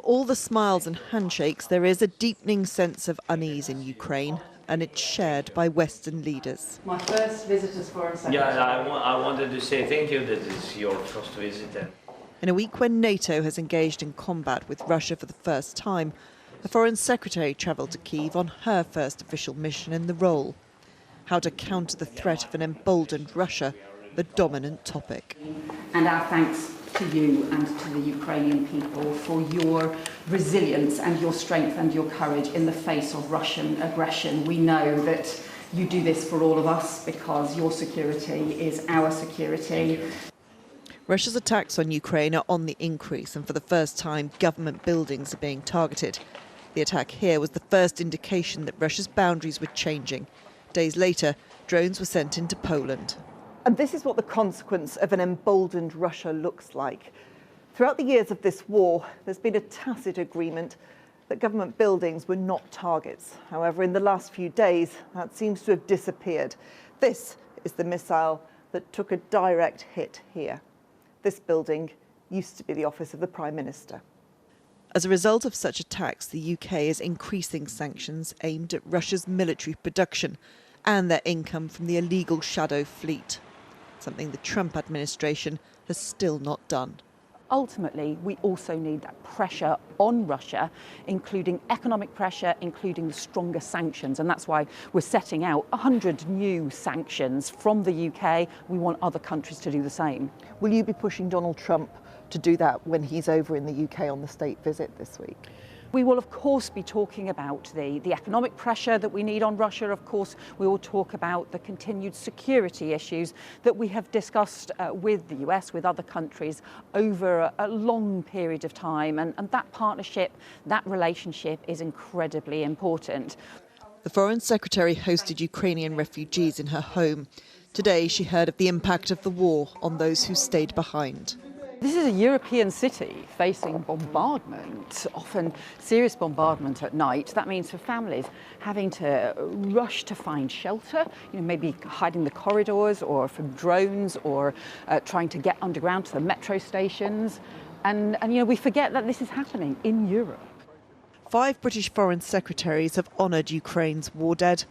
all the smiles and handshakes, there is a deepening sense of unease in Ukraine, and it's shared by Western leaders. My first visit as Foreign Secretary. Yeah, I wanted to say thank you that it's your first visit. In a week when NATO has engaged in combat with Russia for the first time, the Foreign Secretary travelled to Kyiv on her first official mission in the role. How to counter the threat of an emboldened Russia, the dominant topic. And our thanks to you and to the Ukrainian people for your resilience and your strength and your courage in the face of Russian aggression. We know that you do this for all of us because your security is our security. Russia's attacks on Ukraine are on the increase, and for the first time, government buildings are being targeted. The attack here was the first indication that Russia's boundaries were changing. Days later, drones were sent into Poland. And this is what the consequence of an emboldened Russia looks like. Throughout the years of this war, there's been a tacit agreement that government buildings were not targets. However, in the last few days, that seems to have disappeared. This is the missile that took a direct hit here. This building used to be the office of the Prime Minister. As a result of such attacks, the UK is increasing sanctions aimed at Russia's military production and their income from the illegal shadow fleet, something the Trump administration has still not done. Ultimately, we also need that pressure on Russia, including economic pressure, including the stronger sanctions. And that's why we're setting out 100 new sanctions from the UK. We want other countries to do the same. Will you be pushing Donald Trump to do that when he's over in the UK on the state visit this week? We will, of course, be talking about the economic pressure that we need on Russia. Of course, we will talk about the continued security issues that we have discussed with the US, with other countries over a long period of time. And that partnership, that relationship is incredibly important. The Foreign Secretary hosted Ukrainian refugees in her home. Today, she heard of the impact of the war on those who stayed behind. This is a European city facing bombardment, often serious bombardment at night. That means for families having to rush to find shelter, maybe hiding in the corridors or from drones or trying to get underground to the metro stations. And we forget that this is happening in Europe. 5 British foreign secretaries have honoured Ukraine's war dead.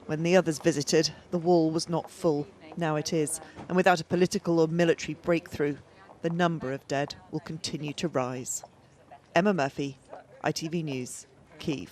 When the others visited, the wall was not full. Now it is. And without a political or military breakthrough, the number of dead will continue to rise. Emma Murphy, ITV News, Kyiv.